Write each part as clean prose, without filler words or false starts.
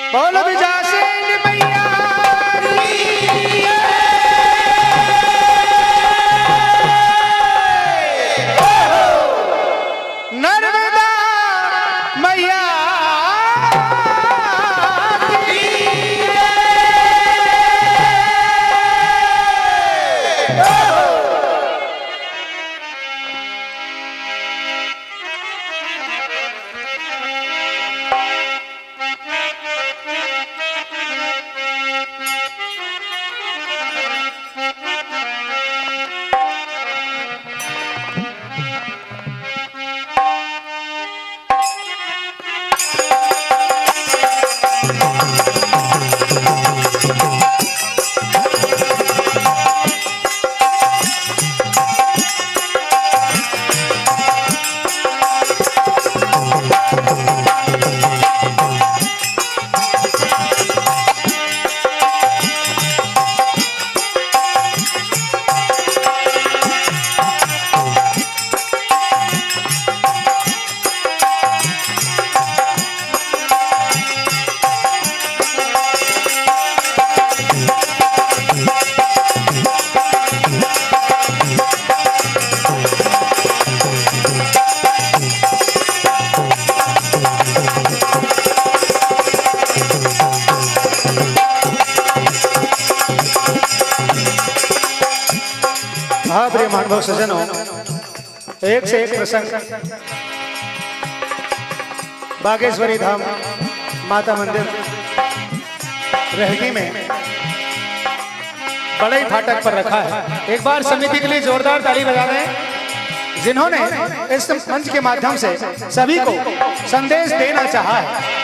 बोलो विजासेन मैया नर्मदा मैया प्रिय मानव सज्जनों, एक से एक प्रसंग बागेश्वरी धाम माता मंदिर रहती में बड़े फाटक पर रखा है। एक बार समिति के लिए जोरदार ताली बजा रहे हैं जिन्होंने इस मंच के माध्यम से सभी को संदेश देना चाहा है।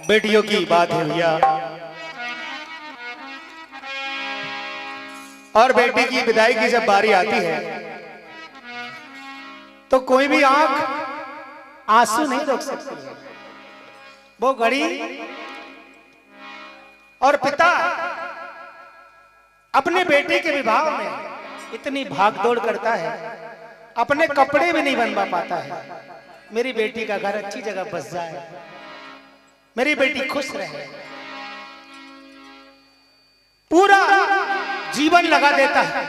बेटियों की बात है भैया, और बेटी की विदाई की जब बारी आती है तो कोई भी आंख आंसू नहीं रोक सकती है। वो घड़ी और पिता अपने बेटे के विवाह में इतनी भागदौड़ करता है, अपने कपड़े भी नहीं बनवा पाता है। मेरी बेटी का घर अच्छी जगह बस जाए, मेरी बेटी खुश रहे, पूरा जीवन लगा देता है,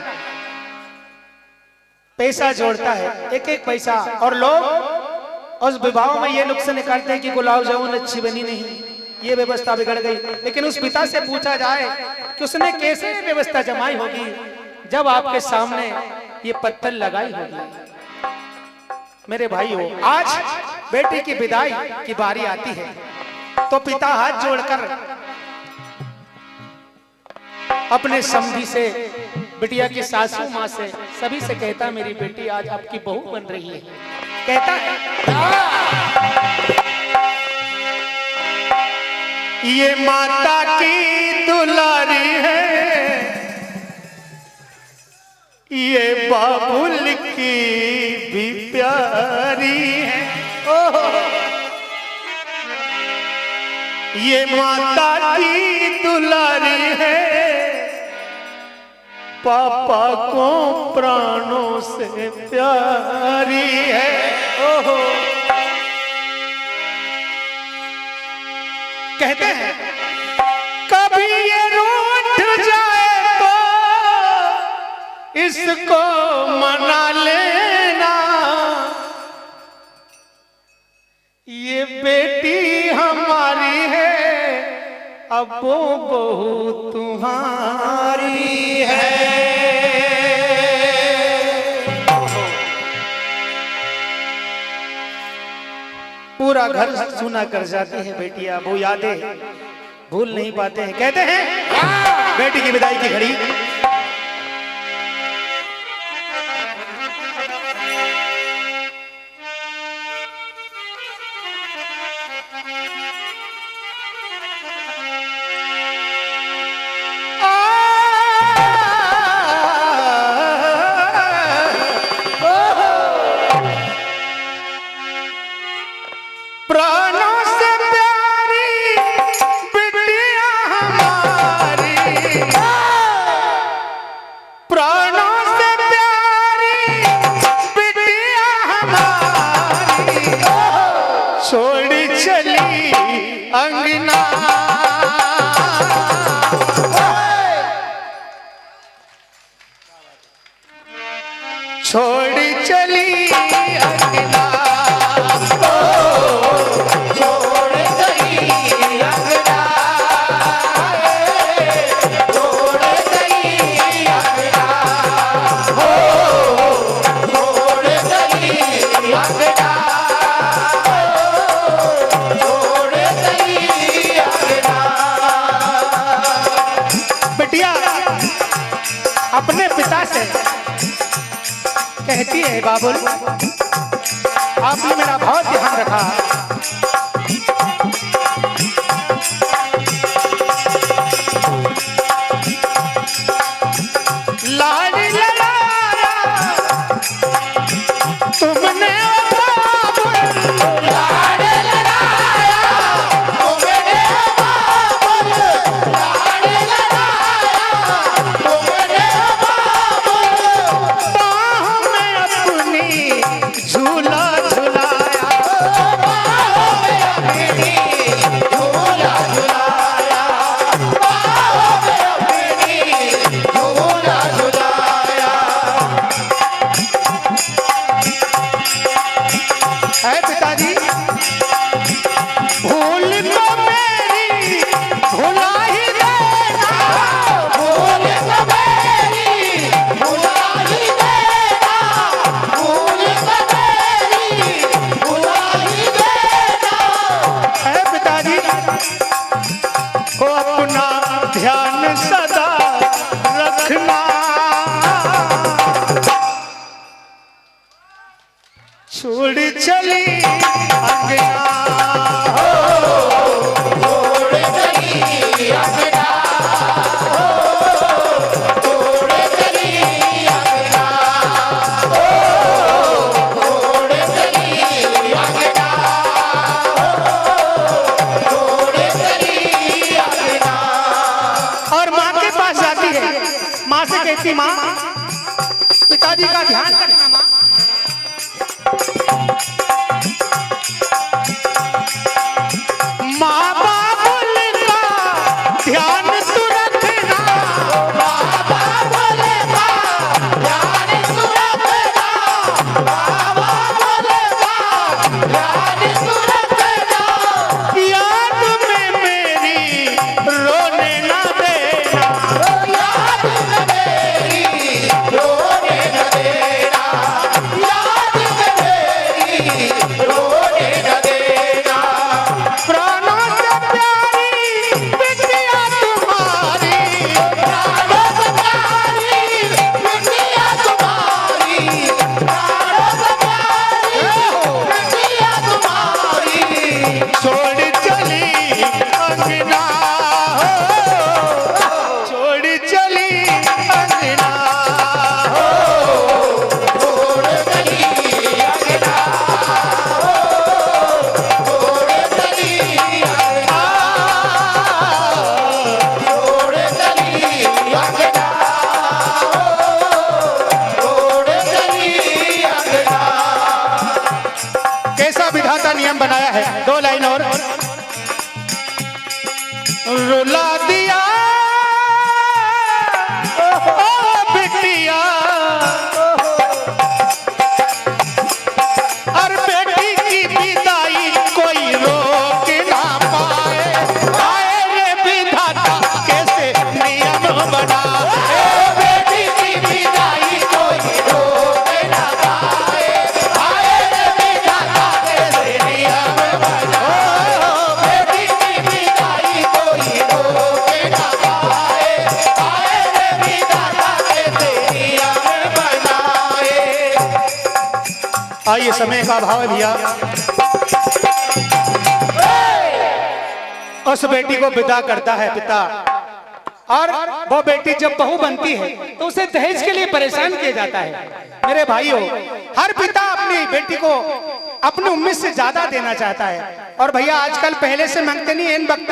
पैसा जोड़ता है, एक एक पैसा। और लोग उस विवाह में ये नुक्स निकालते हैं कि गुलाब जामुन अच्छी बनी नहीं, ये व्यवस्था बिगड़ गई। लेकिन उस पिता से पूछा जाए कि उसने कैसे व्यवस्था जमाई होगी जब आपके सामने ये पत्थर लगाई होगी। मेरे भाइयों, आज बेटी की विदाई की बारी आती है तो पिता हाथ जोड़कर अपने समधी से, बिटिया की सासू माँ से, सभी से कहता, मेरी बेटी आज आपकी बहू बन रही है। कहता है ये माता की दुलारी है, ये बाबुल की भी प्यारी है। ओह, ये माता की दुलारी है, पापा को प्राणों से प्यारी है। ओहो, कहते हैं कभी ये रूठ जाए तो इसको मना लेना, ये बेटी हमारी है, अब वो बहू तुम्हारी है। पूरा घर सुना कर जाती है बेटियां, वो यादें भूल नहीं पाते हैं। कहते हैं बेटी की विदाई की घड़ी, प्राणों से प्यारी बिटिया हमारी, प्राणों से प्यारी बिटिया हमारी, छोड़ चली अंगना, छोड़ चली अंगना, अपने पिता से कहती है बाबुल, आपने मेरा बहुत ध्यान रखा, लाड लड़ाया तुमने बाबुल, लाड लड़ाया तुमने बाबुल, लाड लड़ाया तुमने बाबुल, बाहों में अपनी झूला झुलाया, बाहों में अपनी झूला झुलाया, बाहों में अपनी झूला झुलाया। है पिताजी भूल तो मेरी भुला ही देना, भूल तो मेरी भुला ही देना, भूल तो मेरी भुला ही देना। है पिताजी को अपना ध्यान सदा रखना, छोड़ चली अंगना, छोड़ चली अंगना, छोड़ चली अंगना, छोड़ चली अंगना, छोड़ चली अंगना। और माँ के पास जाती है, माँ से कहती, माँ पिताजी का ध्यान रखना, माँ माँ बाबुल का ध्यान तू रखना, माँ बाबुल का ध्यान तू रखना, माँ बाबुल का ध्यान तू रखना, याद में मेरी रोने ना देना, याद में मेरी रोने ना देना, याद में मेरी रोने ना देना। प्राणों से प्यारी बिटिया तुम्हारी, प्राणों से प्यारी बिटिया तुम्हारी, प्राणों से प्यारी बिटिया तुम्हारी, छोड़ चली अंगना, छोड़ चली अंगना, छोड़ चली अंगना, छोड़ चली अंगना, छोड़ चली अंगना, छोड़ चली अंगना। कैसा विधाता नियम बनाया है, दो लाइन और, रुला दिया ओ बिटिया, और बेटी की विदाई कोई रोक ना पाए, आए रे विधाता कैसे नियम बना, बेटी की विदाई कोई रोक ना पाए, आए रे विधाता कैसे नियम समय का अभाव है भैया। उस बेटी को विदा करता है पिता, और वो बेटी जब बहू बनती है तो उसे दहेज के लिए परेशान किया जाता है। मेरे भाइयों, हर पिता अपनी बेटी को अपनी उम्मीद से ज्यादा देना चाहता है। और भैया आजकल पहले से मांगते नहीं, इन वक्त